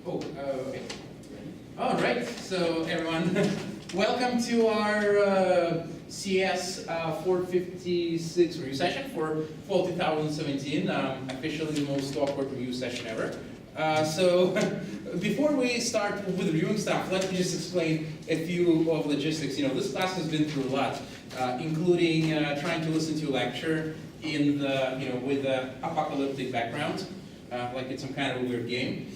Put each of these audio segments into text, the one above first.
Okay. All right, so everyone, welcome to our CS 456 review session for fall 2017, officially the most awkward review session ever. So before we start with reviewing stuff, let me just explain a few of logistics. You know, this class has been through a lot, including trying to listen to a lecture in the, with the apocalyptic background, like it's some kind of a weird game.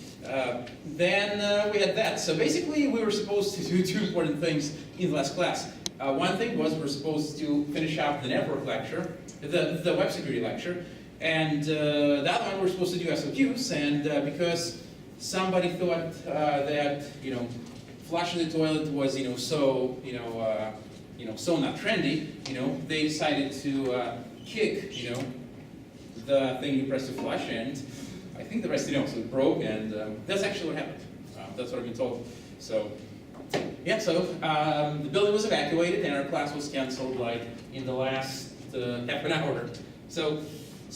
Then we had that. So basically, we were supposed to do two important things in the last class. One thing was we're supposed to finish up the network lecture, the web security lecture, and the other one we're supposed to do SOQs. And because somebody thought that flushing the toilet was so so not trendy, they decided to kick the thing you press to flush, and I think the rest so it broke, and that's actually what happened. That's what I've been told. So, yeah, so the building was evacuated, and our class was canceled like in the last half an hour. So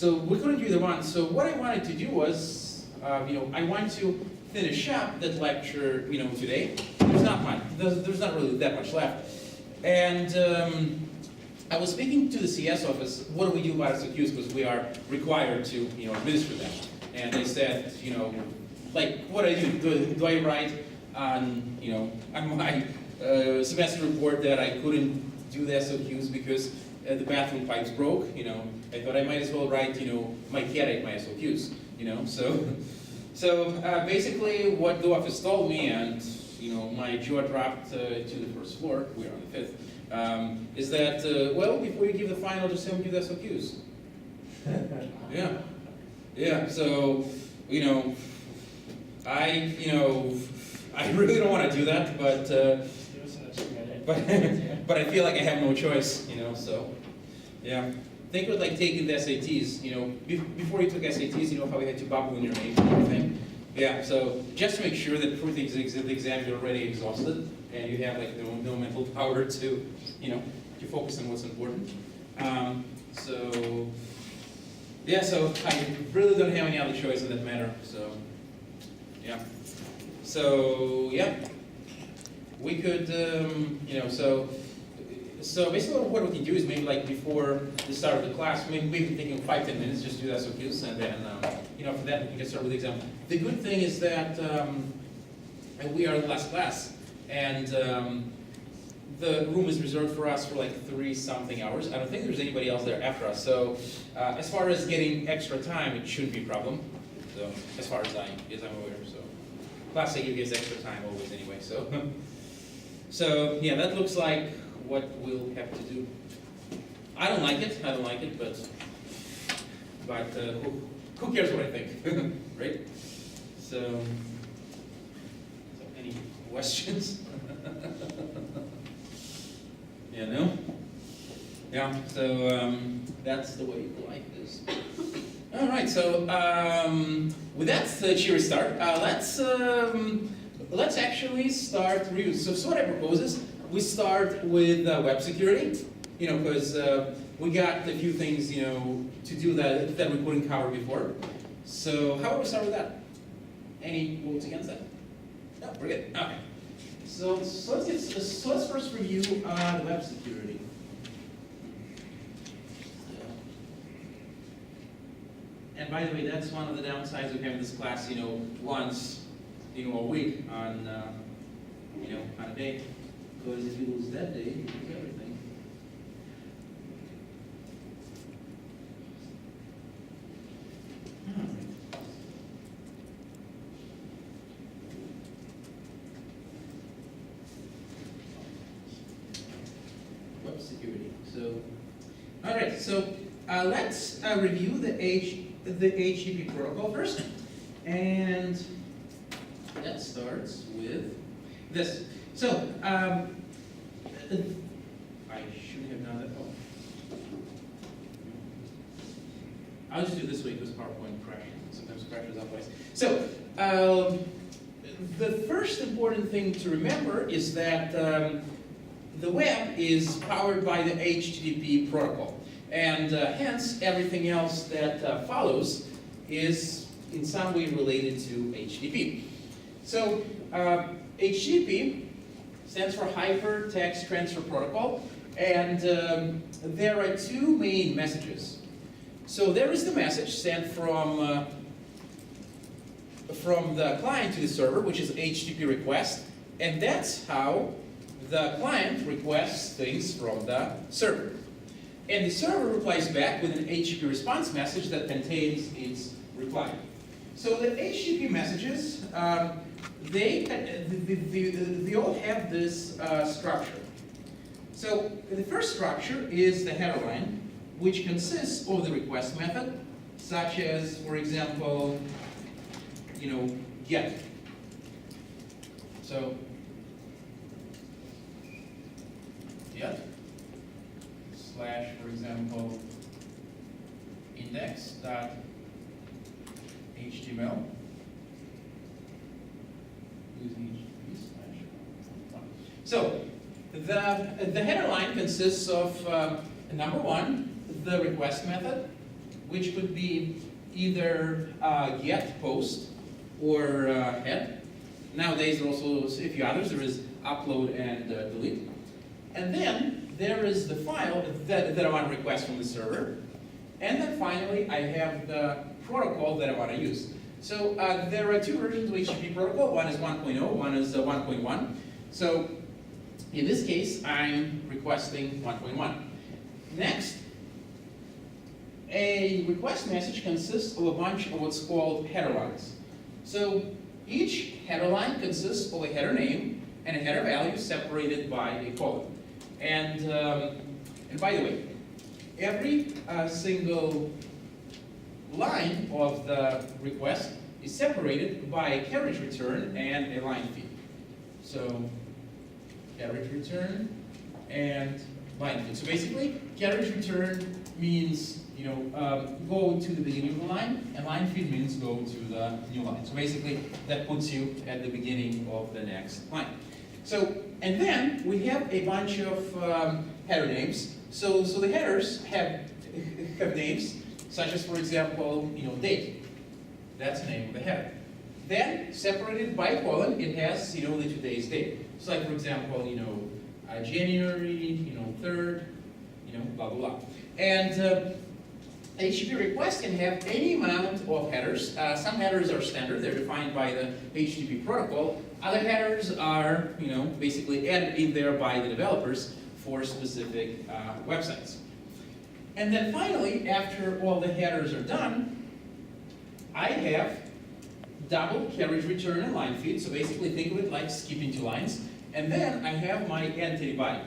we couldn't do either one. So what I wanted to do was, I want to finish up that lecture, today. There's not much. There's not really that much left, and. I was speaking to the CS office, what do we do about SOQs, because we are required to, administer them. And they said, like, what do I do? Do I write on, on my semester report that I couldn't do the SOQs because the bathroom pipes broke? I thought I might as well write, my cat ate my SOQs, So basically what the office told me, and, my jaw dropped to the first floor, we're on the 5th, is that, well, before you give the final, just have them give the SOQs. Yeah, so, I really don't want to do that, but I feel like I have no choice, so, yeah. Think of like taking the SATs, before you took SATs, how we had to bubble in your name and everything. Yeah, so just to make sure that before the exam you're already exhausted and you have like no mental power to, to focus on what's important. So yeah, so I really don't have any other choice in that matter. So yeah, we could, so basically what we can do is maybe like before the start of the class, maybe taking 5-10 minutes, just do the SOQs, and then for that we can start with the exam. The good thing is that we are in the last class, and the room is reserved for us for like 3-something hours. I don't think there's anybody else there after us. So as far as getting extra time, it shouldn't be a problem. So as far as I'm aware, so class A gives extra time always anyway. So yeah, that looks like what we'll have to do. I don't like it, but who cares what I think, right? So any questions? Yeah, no? Yeah, so that's the way life is. All right, so with that cheery start, let's actually start reviews. So what I propose is we start with web security, because we got a few things, to do that we couldn't cover before. So how about we start with that? Any votes against that? No, we're good. Okay. So let's first review the web security. And by the way, that's one of the downsides of having this class, once, a week on, on a day. Because if you lose that day, you lose everything. All right. Web security. So, all right. So let's review the HTTP protocol first, and that starts with this. So, I should have done that. Oh. I'll just do this way because PowerPoint crashes. Sometimes crashes otherwise. So, the first important thing to remember is that the web is powered by the HTTP protocol. And hence, everything else that follows is in some way related to HTTP. So HTTP stands for Hypertext Transfer Protocol, and there are two main messages. So there is the message sent from the client to the server, which is HTTP request, and that's how the client requests things from the server. And the server replies back with an HTTP response message that contains its reply. So the HTTP messages, they all have this structure. So the first structure is the header line, which consists of the request method, such as, for example, get. So get slash, for example, index.html using HTTP slash. So the header line consists of number one, the request method, which could be either get, post, or head. Nowadays there are also a few others. There is upload and delete. And then there is the file that I want to request from the server. And then finally I have the protocol that I want to use. So there are two versions of HTTP protocol. One is 1.0, one is 1.1. So in this case, I'm requesting 1.1. Next, a request message consists of a bunch of what's called header lines. So each header line consists of a header name and a header value separated by a colon. And by the way, every single line of the request is separated by a carriage return and a line feed. So carriage return and line feed. So basically, carriage return means go to the beginning of the line, and line feed means go to the new line. So basically, that puts you at the beginning of the next line. So, and then we have a bunch of header names. So the headers have names, such as, for example, date. That's the name of the header. Then, separated by a colon, it has, the today's date. So like, for example, January, 3rd, blah, blah, blah. And HTTP request can have any amount of headers. Some headers are standard. They're defined by the HTTP protocol. Other headers are, basically added in there by the developers for specific websites. And then finally, after all the headers are done, I have double carriage return and line feed. So basically, think of it like skipping two lines. And then I have my entity body.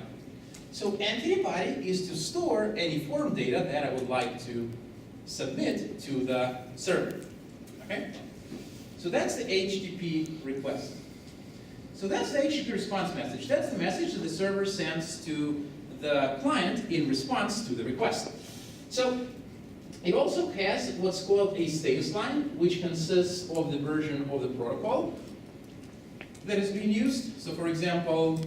So entity body is to store any form data that I would like to submit to the server. Okay? So that's the HTTP request. So that's the HTTP response message. That's the message that the server sends to the client in response to the request. So it also has what's called a status line, which consists of the version of the protocol that is being used. So for example,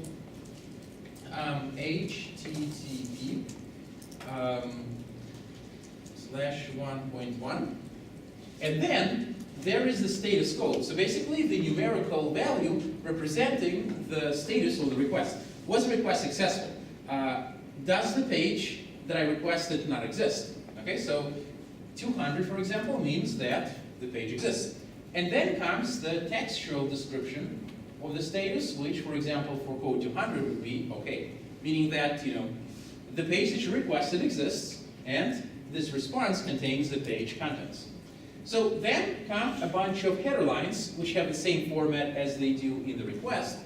HTTP /1.1, and then there is the status code. So basically the numerical value representing the status of the request. Was the request successful? Does the page that I requested not exist? Okay, so 200, for example, means that the page exists. And then comes the textual description of the status, which, for example, for code 200 would be okay. Meaning that, the page that you requested exists, and this response contains the page contents. So then come a bunch of header lines, which have the same format as they do in the request.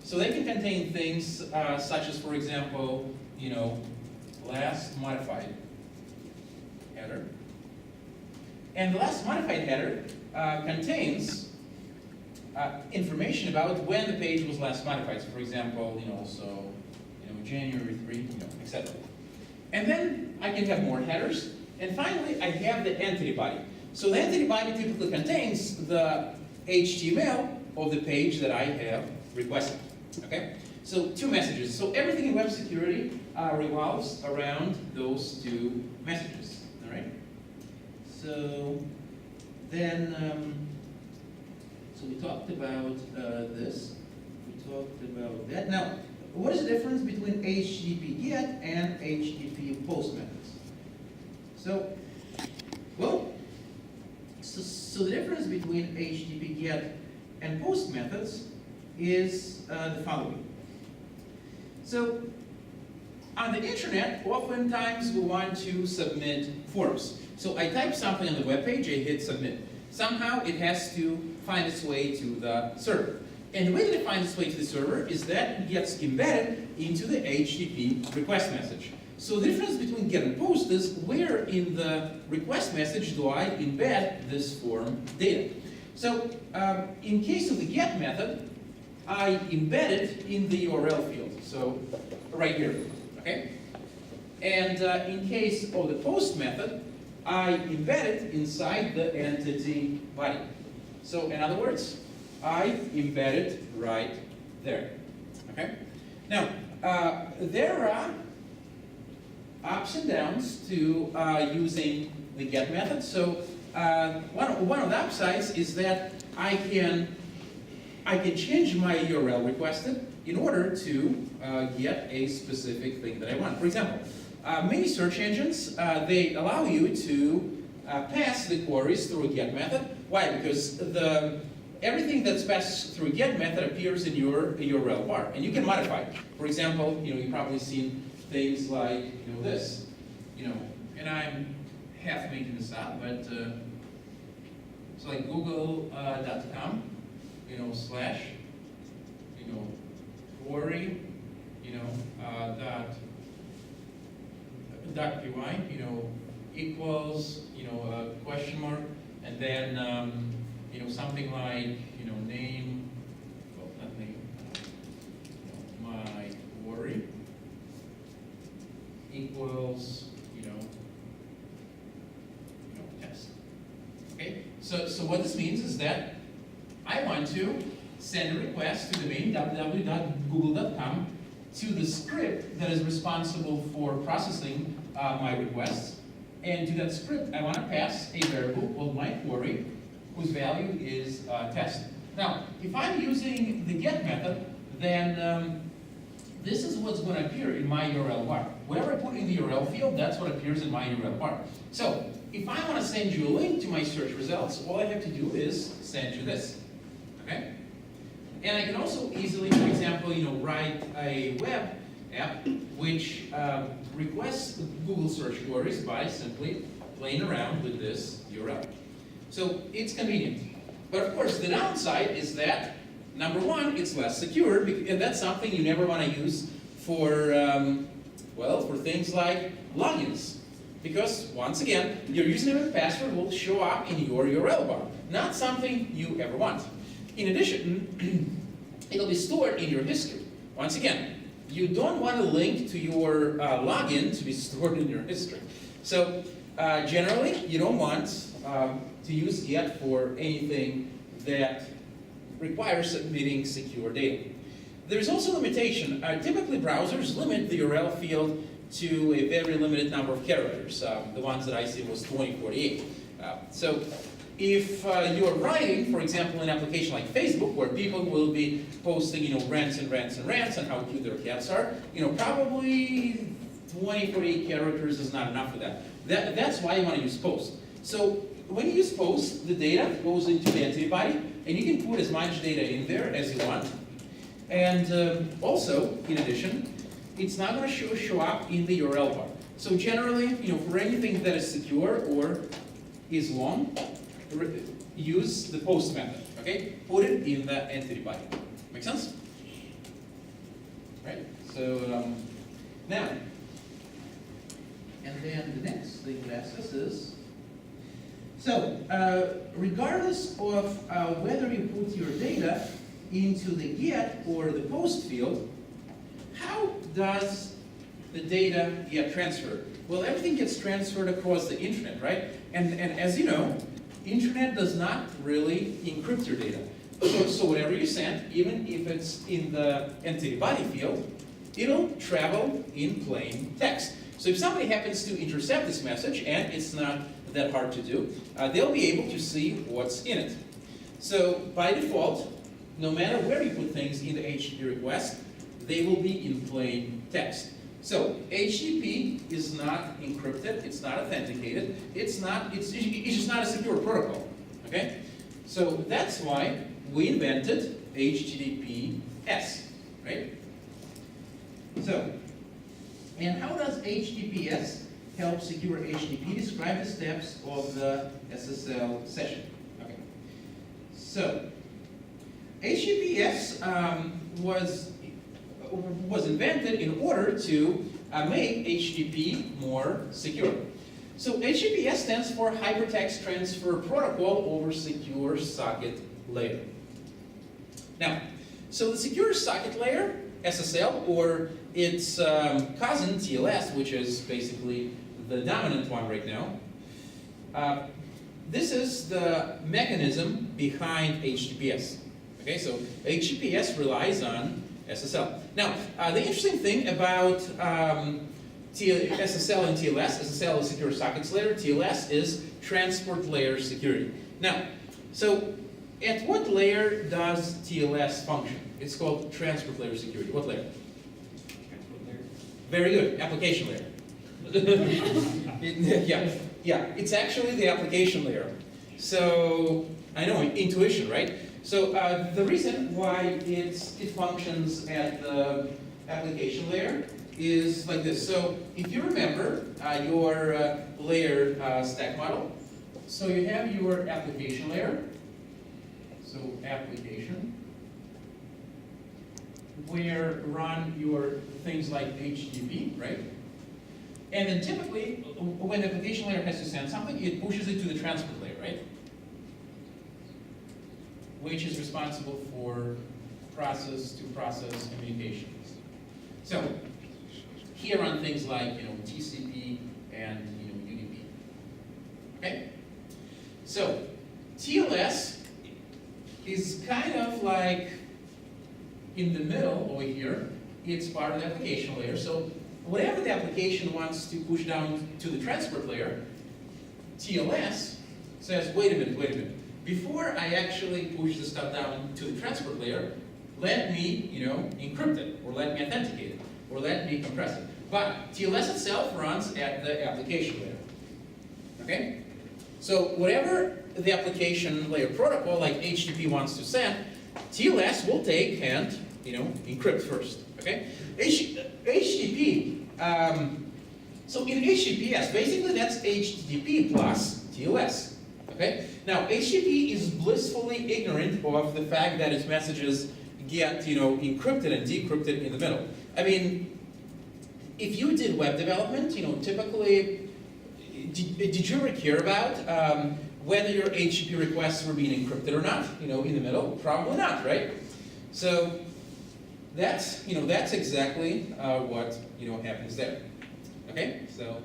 So they can contain things such as, for example, last modified header. And the last modified header contains information about when the page was last modified. So for example, January 3, etc. And then I can have more headers. And finally, I have the entity body. So the entity body typically contains the HTML of the page that I have requested. Okay? So two messages. So everything in web security revolves around those two messages. All right? So then, so So we talked about this. We talked about that. Now, what is the difference between HTTP GET and HTTP POST methods? So, well, so the difference between HTTP GET and POST methods is the following. So, on the internet, oftentimes we want to submit forms. So I type something on the web page, I hit submit. Somehow it has to find its way to the server. And the way that it finds its way to the server is that it gets embedded into the HTTP request message. So the difference between GET and POST is where in the request message do I embed this form data. So in case of the GET method, I embed it in the URL field. So right here. Okay? And in case of the POST method, I embed it inside the entity body. So in other words, I embed it right there. Okay? Now, there are ups and downs to using the GET method. So one of the upsides is that I can change my URL requested in order to get a specific thing that I want. For example, many search engines, they allow you to pass the queries through a GET method. Why? Because everything that's passed through a GET method appears in your URL bar, and you can modify it. For example, you've probably seen things like this, and I'm half making this up, but it's like google.com, slash, query, .py, equals, question mark, and then, something like, name, well, not name, my query equals, test. Okay, so what this means is that I want to send a request to the domain www.google.com to the script that is responsible for processing my requests. And to that script, I want to pass a variable called my query, whose value is test. Now, if I'm using the GET method, then this is what's going to appear in my URL bar. Whatever I put in the URL field, that's what appears in my URL bar. So, if I want to send you a link to my search results, all I have to do is send you this. Okay? And I can also easily, for example, write a web app which requests Google search queries by simply playing around with this URL. So it's convenient. But of course, the downside is that, number one, it's less secure, and that's something you never want to use for, for things like logins. Because, once again, your username and password will show up in your URL bar. Not something you ever want. In addition, it'll be stored in your history. Once again, you don't want a link to your login to be stored in your history. So, generally, you don't want to use GET for anything that requires submitting secure data. There's also a limitation. Typically, browsers limit the URL field to a very limited number of characters. The ones that I see was 2048. So if you're writing, for example, an application like Facebook, where people will be posting, rants and rants and rants on how cute their cats are, probably 2048 characters is not enough for that. That's why you want to use POST. So when you use POST, the data goes into the entity body, and you can put as much data in there as you want. And also, in addition, it's not going to show up in the URL bar. So generally, for anything that is secure or is long, use the POST method. Okay, put it in the entity body. Make sense? Right. So now, and then the next thing it asks us is. So, regardless of whether you put your data into the GET or the POST field, how does the data get transferred? Well, everything gets transferred across the internet, right? And as you know, internet does not really encrypt your data. So whatever you send, even if it's in the entity body field, it'll travel in plain text. So if somebody happens to intercept this message, and it's not that hard to do, they'll be able to see what's in it. So by default, no matter where you put things in the HTTP request, they will be in plain text. So HTTP is not encrypted, it's not authenticated, it's just not a secure protocol. Okay? So that's why we invented HTTPS, right? So, and how does HTTPS help secure HTTP? Describe the steps of the SSL session. Okay. So, HTTPS was invented in order to make HTTP more secure. So HTTPS stands for Hypertext Transfer Protocol over Secure Socket Layer. Now, so the Secure Socket Layer, SSL, or its cousin TLS, which is basically the dominant one right now, this is the mechanism behind HTTPS. Okay, so HTTPS relies on SSL. Now, the interesting thing about SSL and TLS, SSL is Secure Sockets Layer, TLS is Transport Layer Security. Now, so at what layer does TLS function? It's called Transport Layer Security. What layer? Transport layer. Very good, application layer. Yeah, it's actually the application layer. So, I know, intuition, right? So the reason why it functions at the application layer is like this. So if you remember your layer stack model, so you have your application layer, so application, where run your things like HTTP, right? And then typically, when the application layer has to send something, it pushes it to the transport layer, right? Which is responsible for process-to-process communications. So here run things like TCP and UDP. Okay. So TLS is kind of like in the middle over here. It's part of the application layer. So whatever the application wants to push down to the transport layer, TLS says, wait a minute. Before I actually push the stuff down to the transport layer, let me, encrypt it, or let me authenticate it, or let me compress it. But TLS itself runs at the application layer. Okay? So whatever the application layer protocol, like HTTP wants to send, TLS will take and, encrypt first. Okay? HTTP. So in HTTPS, basically that's HTTP plus TLS. Okay? Now, HTTP is blissfully ignorant of the fact that its messages get, encrypted and decrypted in the middle. I mean, if you did web development, typically, did you ever care about whether your HTTP requests were being encrypted or not? In the middle, probably not, right? So that's, that's exactly what happens there. Okay? So,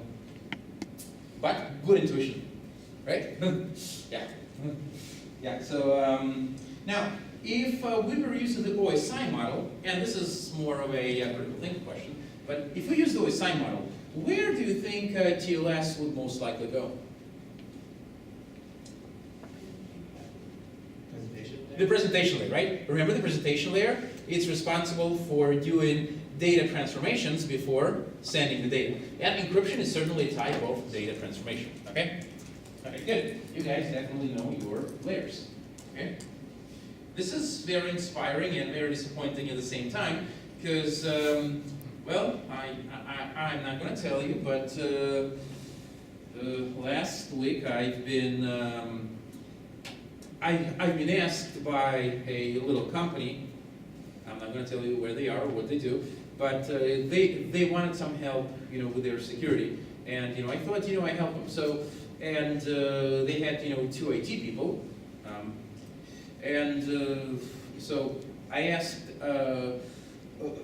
but good intuition. Right? Yeah. Yeah, so now, if we were using the OSI model, and this is more of a critical thinking question, but if we use the OSI model, where do you think TLS would most likely go? Presentation layer. The presentation layer, right? Remember the presentation layer? It's responsible for doing data transformations before sending the data. And encryption is certainly a type of data transformation, okay? Okay, good. You guys definitely know your layers. Okay? This is very inspiring and very disappointing at the same time because, well, I'm not going to tell you, but last week I've been asked by a little company. I'm not going to tell you where they are or what they do, but they wanted some help, with their security, and I thought, I help them. So. And they had, 2 IT people, so I asked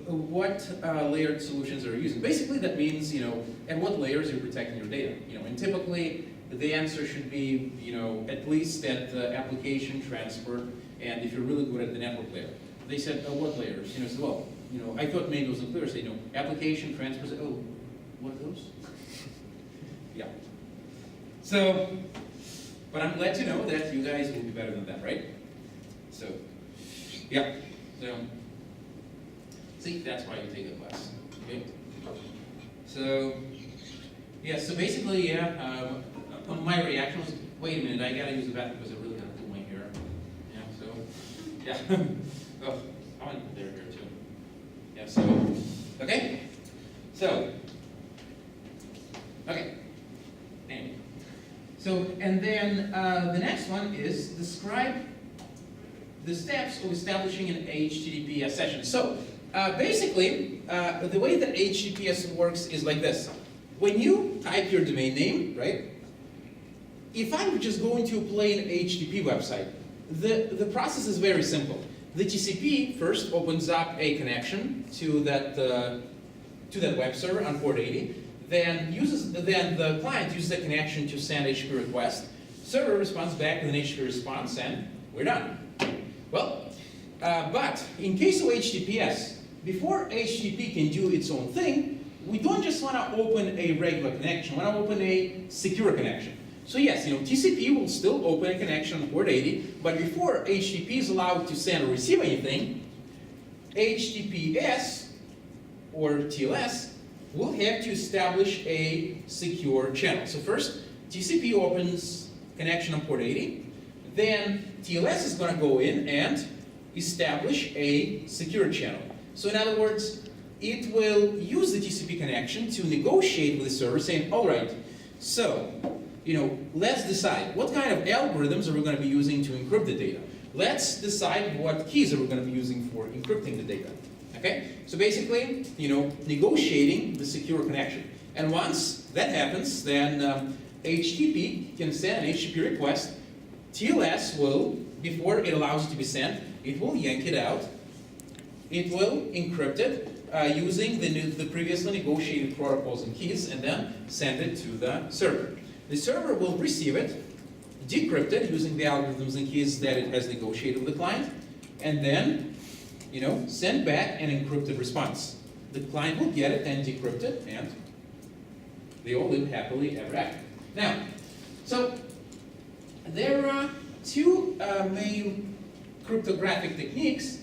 what layered solutions are you using. Basically, that means, at what layers you're protecting your data. And typically the answer should be, at least at the application transport, and if you're really good at the network layer. They said, oh, what layers? I said, well, I thought maybe it was unclear. Say, application transport. Oh, what are those? Yeah. So, but I'm glad to know that you guys will be better than that, right? So, yeah. So, see, that's why you take a class. Okay. So, yeah. So basically, yeah. My reaction was, wait a minute, I gotta use the bathroom because I really gotta do my hair. Yeah. So, yeah. Oh, I want to put their hair too. Yeah. So, okay. So, okay. Anyway. So, and then the next one is describe the steps of establishing an HTTPS session. So, basically, the way that HTTPS works is like this. When you type your domain name, right? If I'm just going to a plain HTTP website, the process is very simple. The TCP first opens up a connection to that web server on port 80. Then the client uses the connection to send HTTP request. Server responds back with an HTTP response, and we're done. Well, but in case of HTTPS, before HTTP can do its own thing, we don't just want to open a regular connection. We want to open a secure connection. So yes, TCP will still open a connection on port 80, but before HTTP is allowed to send or receive anything, HTTPS or TLS will have to establish a secure channel. So first, TCP opens connection on port 80, then TLS is going to go in and establish a secure channel. So in other words, it will use the TCP connection to negotiate with the server, saying, all right, so, let's decide what kind of algorithms are we going to be using to encrypt the data. Let's decide what keys are we going to be using for encrypting the data. Okay? So basically, negotiating the secure connection. And once that happens, then HTTP can send an HTTP request. TLS will, before it allows it to be sent, it will yank it out. It will encrypt it using the previously negotiated protocols and keys, and then send it to the server. The server will receive it, decrypt it using the algorithms and keys that it has negotiated with the client, and then, send back an encrypted response. The client will get it and decrypt it, and they all live happily ever after. Now, so there are two main cryptographic techniques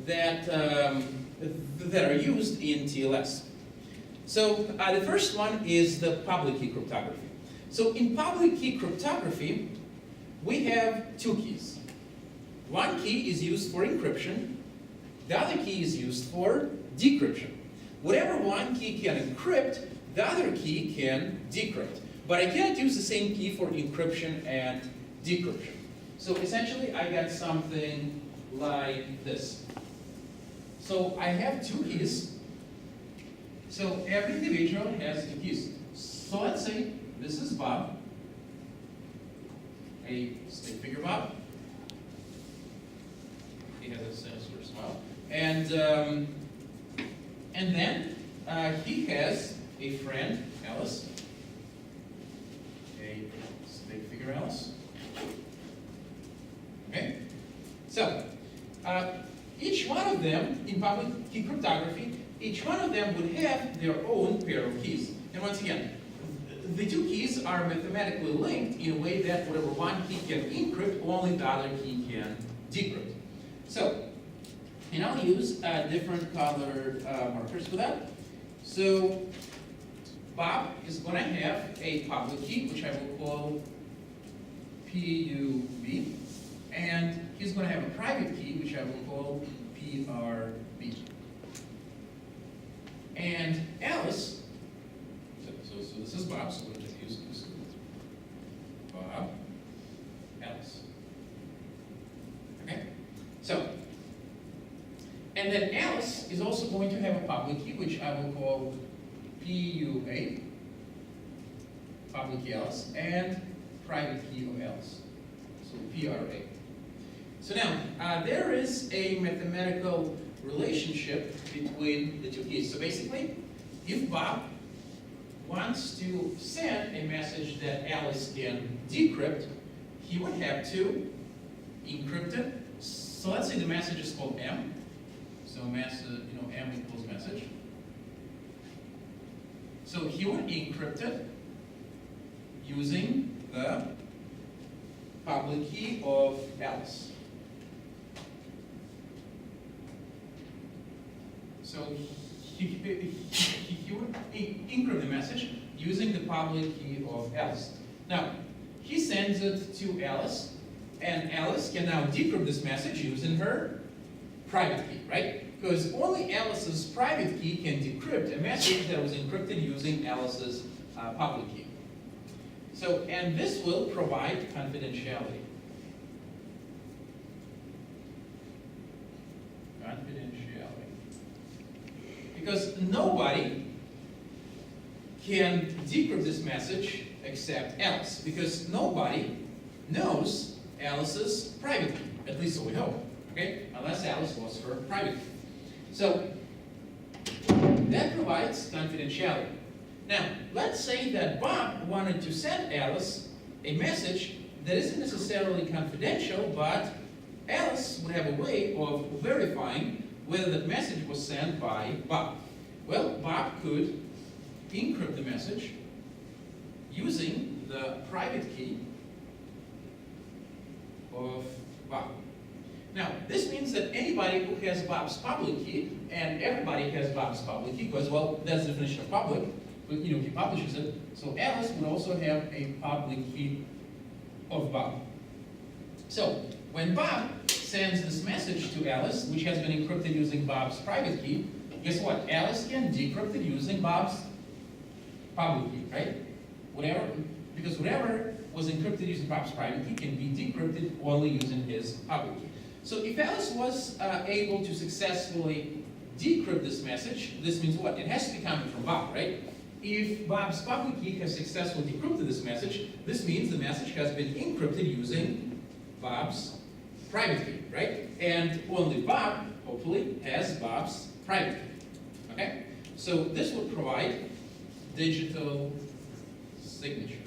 that are used in TLS. So the first one is the public key cryptography. So in public key cryptography, we have two keys. One key is used for encryption. The other key is used for decryption. Whatever one key can encrypt, the other key can decrypt. But I cannot use the same key for encryption and decryption. So essentially, I got something like this. So I have two keys. So every individual has two keys. So let's say this is Bob, a stick figure Bob. He has a sort of smile. And then he has a friend, Alice. A stick figure Alice. Okay? So, each one of them, in public key cryptography, each one of them would have their own pair of keys. And once again, the two keys are mathematically linked in a way that whatever one key can encrypt, only the other key can decrypt. So, and I'll use different colored markers for that. So, Bob is going to have a public key, which I will call PUB. And he's going to have a private key, which I will call PRB. And Alice, so this is Bob, so we'll just use this. Bob, Alice. Okay? So, and then Alice is also going to have a public key, which I will call PUA, public key Alice, and private key of Alice, so PRA. So now, there is a mathematical relationship between the two keys. So basically, if Bob wants to send a message that Alice can decrypt, he would have to encrypt it. So let's say the message is called M. So M equals message. So he would encrypt it using the public key of Alice. So he would encrypt the message using the public key of Alice. Now, he sends it to Alice, and Alice can now decrypt this message using her private key, right? Because only Alice's private key can decrypt a message that was encrypted using Alice's public key. So, and this will provide confidentiality. Because nobody can decrypt this message except Alice, because nobody knows Alice's private key, at least so we hope, okay? Unless Alice was her private key. So that provides confidentiality. Now, let's say that Bob wanted to send Alice a message that isn't necessarily confidential, but Alice would have a way of verifying whether that message was sent by Bob. Well, Bob could encrypt the message using the private key of Bob. Now, this means that anybody who has Bob's public key, and everybody has Bob's public key, because, well, that's the definition of public, but, you know, he publishes it, so Alice would also have a public key of Bob. So, when Bob sends this message to Alice, which has been encrypted using Bob's private key, guess what? Alice can decrypt it using Bob's public key, right? Because whatever was encrypted using Bob's private key can be decrypted only using his public key. So if Alice was able to successfully decrypt this message, this means what? It has to be coming from Bob, right? If Bob's public key has successfully decrypted this message, this means the message has been encrypted using Bob's private key, right? And only Bob, hopefully, has Bob's private key, okay? So this would provide digital signature.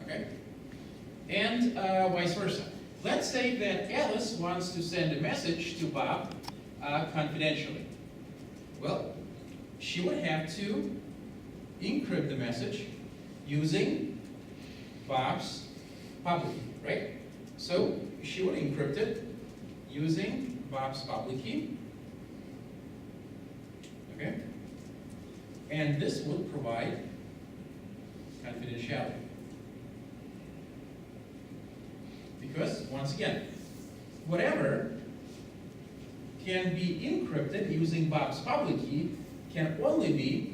Okay? And vice versa. Let's say that Alice wants to send a message to Bob confidentially. Well, she would have to encrypt the message using Bob's public key, right? So she would encrypt it using Bob's public key. Okay? And this would provide confidentiality. Because, once again, whatever can be encrypted using Bob's public key can only be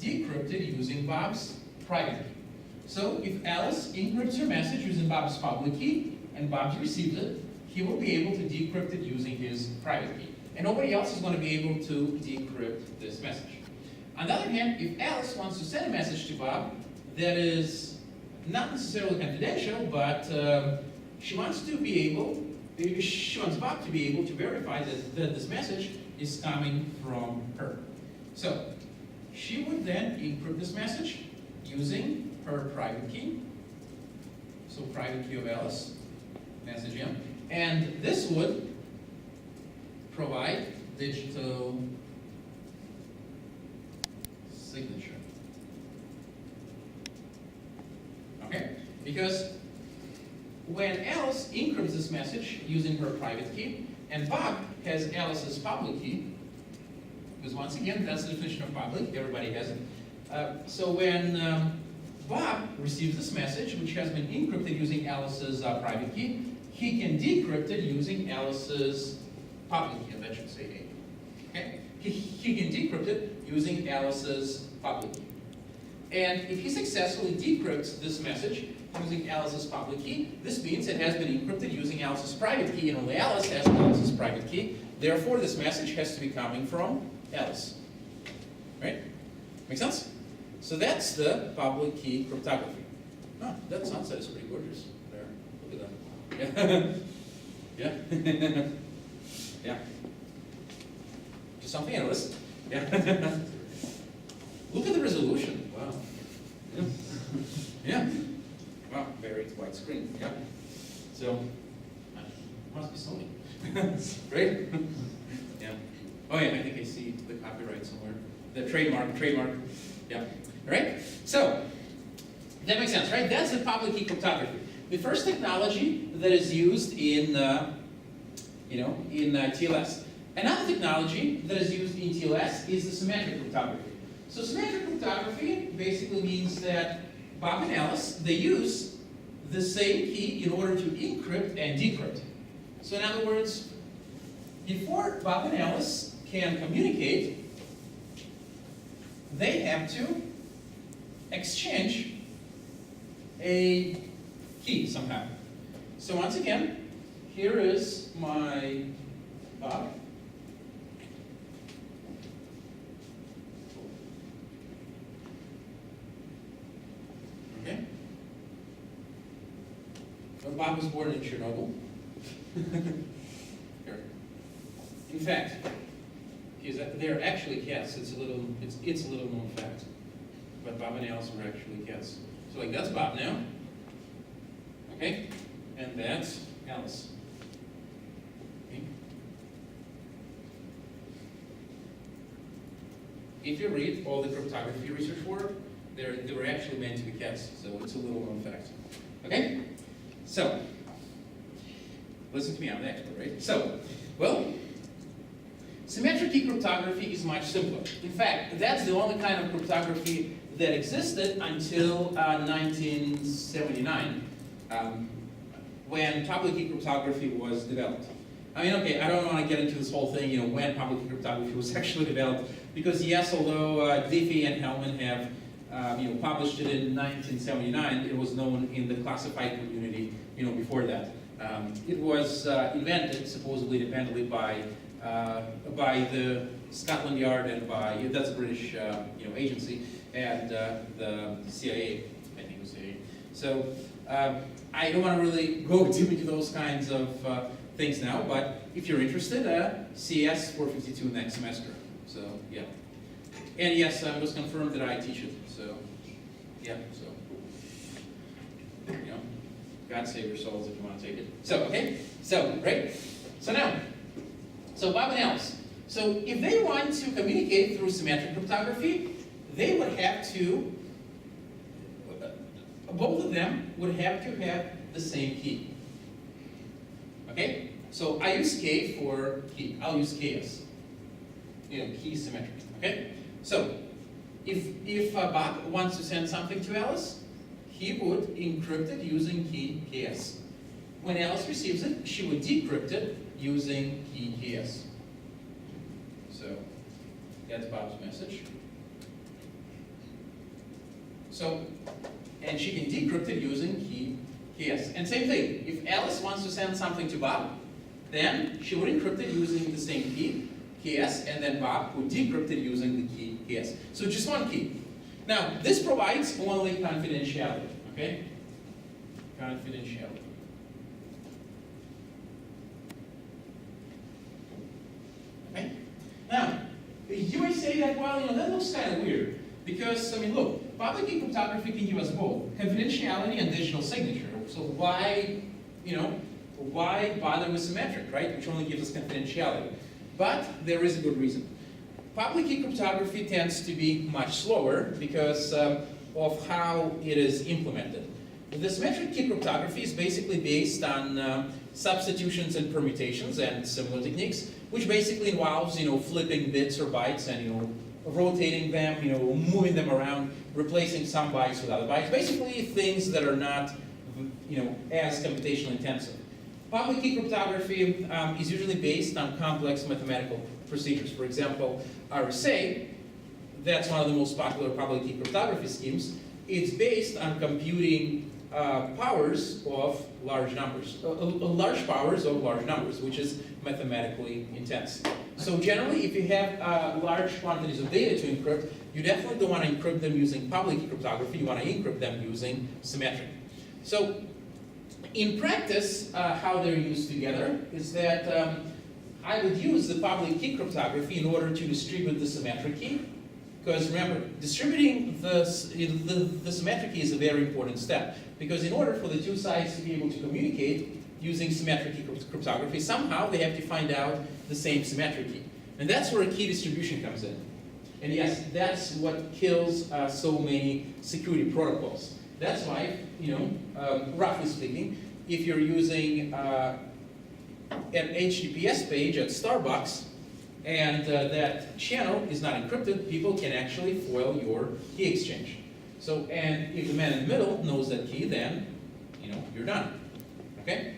decrypted using Bob's private key. So if Alice encrypts her message using Bob's public key and Bob receives it, he will be able to decrypt it using his private key. And nobody else is going to be able to decrypt this message. On the other hand, if Alice wants to send a message to Bob that is not necessarily confidential, but she wants Bob to be able to verify that this message is coming from her. So she would then encrypt this message using her private key. So private key of Alice, message M. And this would provide digital signature. Okay? Because when Alice encrypts this message using her private key, and Bob has Alice's public key, because once again, that's the definition of public, everybody has it. So when Bob receives this message, which has been encrypted using Alice's private key, he can decrypt it using Alice's public key, that should say A. Okay? He can decrypt it using Alice's public key. And if he successfully decrypts this message using Alice's public key, this means it has been encrypted using Alice's private key, and only Alice has Alice's private key. Therefore, this message has to be coming from Alice. Right? Make sense? So that's the public key cryptography. Oh, that sunset is pretty gorgeous there. Look at that. Yeah. Yeah. Yeah. Just something I noticed. Yeah. Look at the resolution. Wow. Yeah. Yeah. Wow, very wide screen. Yeah. So, must be Sony. Right? Yeah. Oh yeah, I think I see the copyright somewhere. The trademark. Yeah. All right? So, that makes sense, right? That's the public key cryptography. The first technology that is used in in TLS. Another technology that is used in TLS is the symmetric cryptography. So symmetric cryptography basically means that Bob and Alice, they use the same key in order to encrypt and decrypt. So in other words, before Bob and Alice can communicate, they have to exchange a key somehow. So once again, here is my Bob. Okay. Well, Bob was born in Chernobyl. Here. In fact, they're actually cats. It's a little known fact. But Bob and Alice were actually cats. So like that's Bob now. Okay? And that's Alice. Okay? If you read all the cryptography research work, they were actually meant to be cats, so it's a little known fact. Okay? So, listen to me, I'm the expert, right? So, well, symmetric key cryptography is much simpler. In fact, that's the only kind of cryptography that existed until 1979, when public key cryptography was developed. I mean, okay, I don't want to get into this whole thing, when public key cryptography was actually developed, because yes, although Diffie and Hellman have published it in 1979, it was known in the classified community, before that. It was invented supposedly independently by the Scotland Yard and that's a British agency, and the CIA, I think it was CIA. So I don't want to really go deep into those kinds of things now, but if you're interested, CS 452 next semester. So yeah. And yes, it was confirmed that I teach it. So yeah, so God save your souls if you want to take it. So okay, so right. So now, so Bob and Alice. So if they want to communicate through symmetric cryptography, they would have to, both of them would have to have the same key. Okay? So I use K for key. I'll use KS. Key symmetric. Okay? So if Bob wants to send something to Alice, he would encrypt it using key KS. When Alice receives it, she would decrypt it using key KS. So that's Bob's message. So, and she can decrypt it using key KS. And same thing, if Alice wants to send something to Bob, then she would encrypt it using the same key, KS, and then Bob would decrypt it using the key KS. So just one key. Now, this provides only confidentiality, okay? Confidentiality. Okay? Now, you may say that, well, that looks kind of weird. Because, I mean, look, public key cryptography can give us both confidentiality and digital signature. So why, why bother with symmetric, right? Which only gives us confidentiality. But there is a good reason. Public key cryptography tends to be much slower because of how it is implemented. The symmetric key cryptography is basically based on substitutions and permutations and similar techniques, which basically involves, flipping bits or bytes and, rotating them, moving them around, replacing some bytes with other bytes. Basically things that are not, as computationally intensive. Public key cryptography is usually based on complex mathematical procedures. For example, RSA, that's one of the most popular public key cryptography schemes. It's based on computing powers of large numbers, large powers of large numbers, which is mathematically intense. So generally, if you have large quantities of data to encrypt, you definitely don't want to encrypt them using public key cryptography. You want to encrypt them using symmetric. So in practice, how they're used together is that I would use the public key cryptography in order to distribute the symmetric key. Because remember, distributing the symmetric key is a very important step. Because in order for the two sides to be able to communicate using symmetric key cryptography, somehow they have to find out the same symmetric key. And that's where key distribution comes in. And yes, that's what kills so many security protocols. That's why, roughly speaking, if you're using an HTTPS page at Starbucks, and that channel is not encrypted, people can actually foil your key exchange. So, and if the man in the middle knows that key, then, you're done, okay?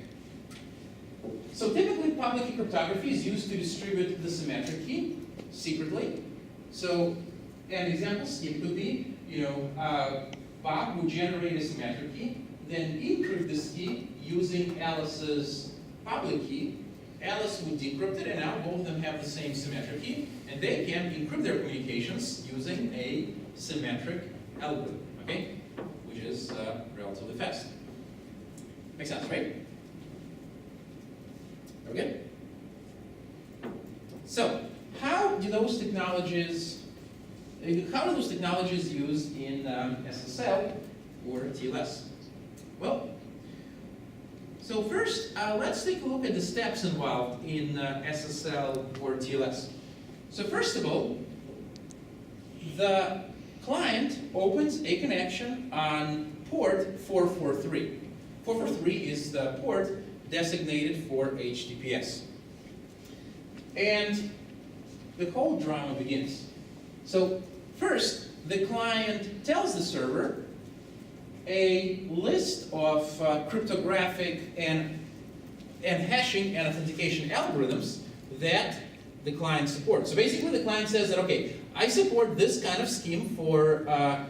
So typically, public key cryptography is used to distribute the symmetric key secretly. So an example scheme could be, Bob would generate a symmetric key, then encrypt this key using Alice's public key. Alice would decrypt it, and now both of them have the same symmetric key, and they can encrypt their communications using a symmetric algorithm, okay? Which is relatively fast. Makes sense, right? Okay? So, how do those technologies used in SSL or TLS? Well, so first, let's take a look at the steps involved in SSL or TLS. So first of all, the client opens a connection on port 443. 443 is the port designated for HTTPS. And the whole drama begins. So first, the client tells the server a list of cryptographic and hashing and authentication algorithms that the client supports. So basically the client says that, okay, I support this kind of scheme for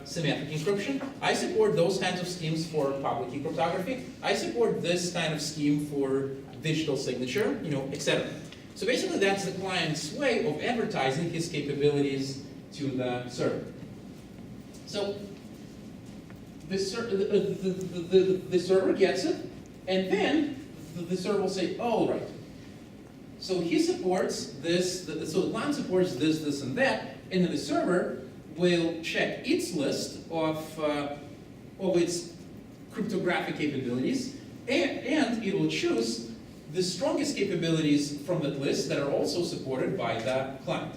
symmetric encryption. I support those kinds of schemes for public key cryptography. I support this kind of scheme for digital signature, etc. So basically that's the client's way of advertising his capabilities to the server. So the server gets it, and then the server will say, oh, right. So he supports this, so the client supports this, and that, and then the server will check its list of its cryptographic capabilities, and it will choose the strongest capabilities from that list that are also supported by the client.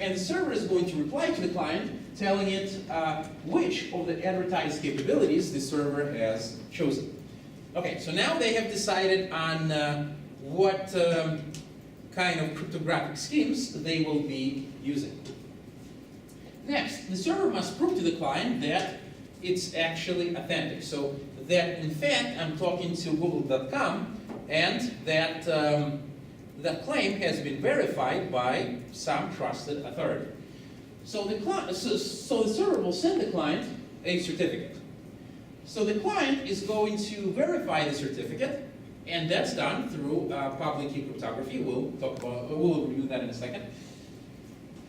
And the server is going to reply to the client, telling it which of the advertised capabilities the server has chosen. Okay, so now they have decided on what kind of cryptographic schemes they will be using. Next, the server must prove to the client that it's actually authentic. So that, in fact, I'm talking to Google.com, and that that claim has been verified by some trusted authority. So the server will send the client a certificate. So the client is going to verify the certificate, and that's done through public key cryptography. We'll review that in a second.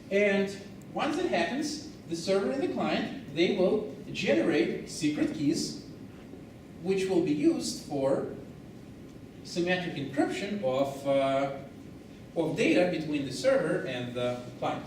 And once it happens, the server and the client, they will generate secret keys, which will be used for symmetric encryption of data between the server and the client.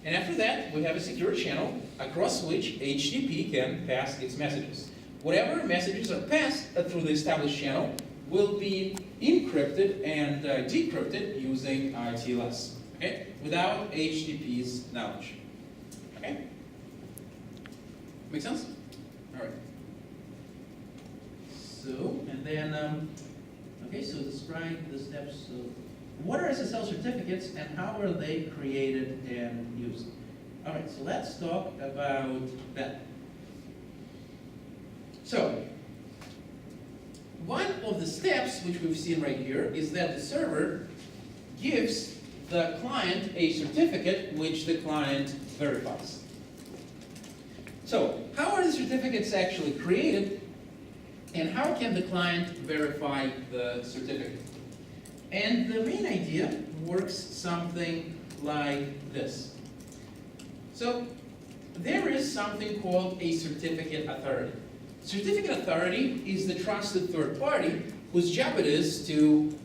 And after that, we have a secure channel across which HTTP can pass its messages. Whatever messages are passed through the established channel will be encrypted and decrypted using TLS, okay? Without HTTP's knowledge, okay? Make sense? All right. So, and then, okay, so describe the steps of what are SSL certificates and how are they created and used? All right, so let's talk about that. So, one of the steps which we've seen right here is that the server gives the client a certificate which the client verifies. So, how are the certificates actually created, and how can the client verify the certificate? And the main idea works something like this. So, there is something called a certificate authority. Certificate authority is the trusted third party whose job it is to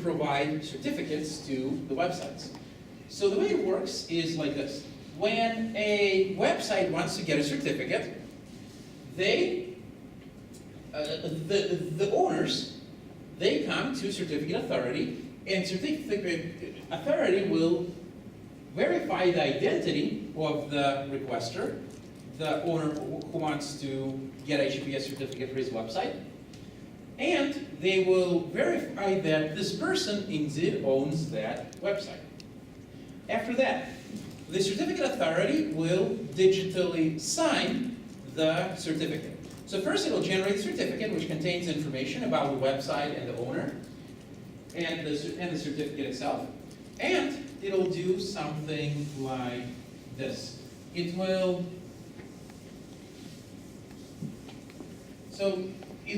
provide certificates to the websites. So the way it works is like this. When a website wants to get a certificate, the owners, they come to certificate authority, and certificate authority will verify the identity of the requester, the owner who wants to get a HTTPS certificate for his website. And they will verify that this person indeed owns that website. After that, the certificate authority will digitally sign the certificate. So first it will generate a certificate which contains information about the website and the owner and the certificate itself. And it'll do something like this. It's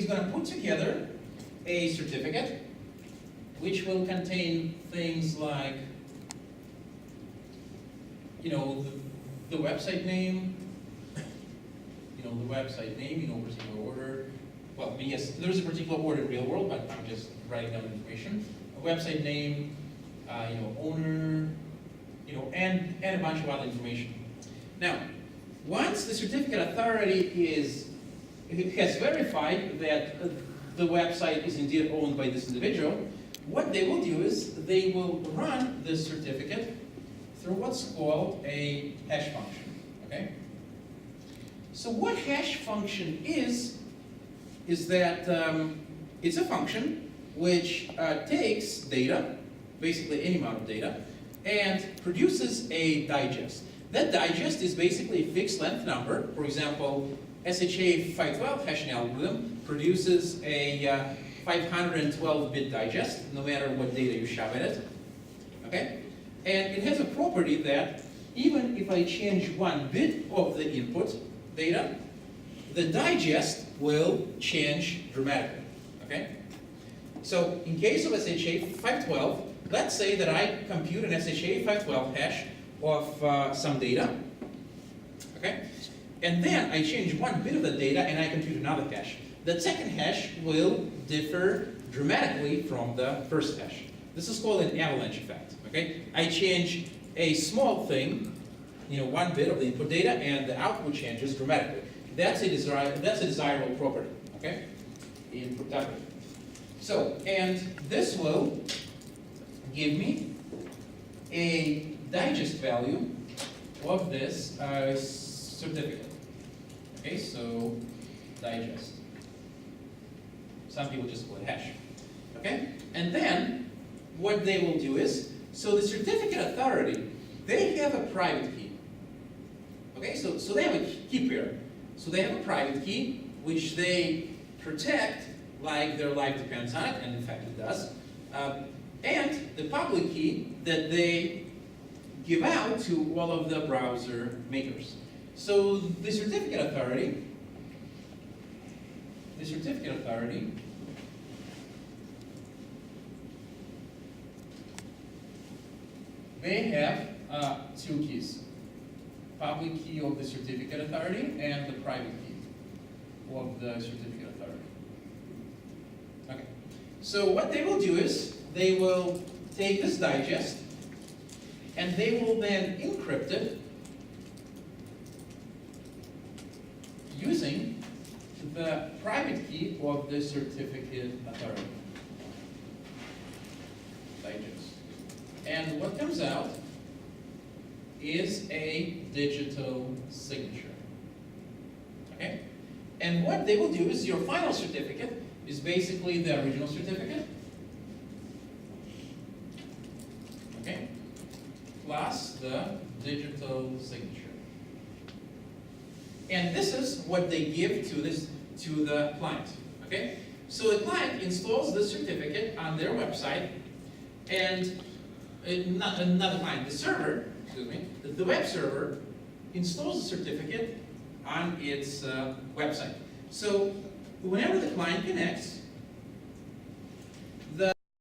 going to put together a certificate which will contain things like, the website name, particular order. Well, yes, there's a particular order in real world, but I'm just writing down information. A website name, owner, and a bunch of other information. Now, once the certificate authority has verified that the website is indeed owned by this individual, what they will do is they will run this certificate through what's called a hash function, okay? So what hash function is that it's a function which takes data, basically any amount of data, and produces a digest. That digest is basically a fixed length number. For example, SHA 512 hashing algorithm produces a 512-bit digest, no matter what data you shove at it, okay? And it has a property that even if I change one bit of the input data, the digest will change dramatically, okay? So in case of SHA 512, let's say that I compute an SHA 512 hash of some data, okay? And then I change one bit of the data and I compute another hash. The second hash will differ dramatically from the first hash. This is called an avalanche effect, okay? I change a small thing, one bit of the input data, and the output changes dramatically. That's a desirable property, okay, in cryptography. So, and this will give me a digest value of this certificate. Okay, so digest. Some people just call it hash. Okay, and then what they will do is, so the certificate authority, they have a private key. Okay, so they have a key pair. So they have a private key which they protect like their life depends on it, and in fact it does. And the public key that they give out to all of the browser makers. So the certificate authority they have two keys. Public key of the certificate authority and the private key of the certificate authority. Okay. So what they will do is they will take this digest and they will then encrypt it using the private key of the certificate authority. Digest. And what comes out is a digital signature. Okay? And what they will do is your final certificate is basically the original certificate. Okay? Plus the digital signature. And this is what they give to the client. Okay? So the client installs the certificate on their website, and not the client, the server, the web server installs the certificate on its website. So whenever the client connects,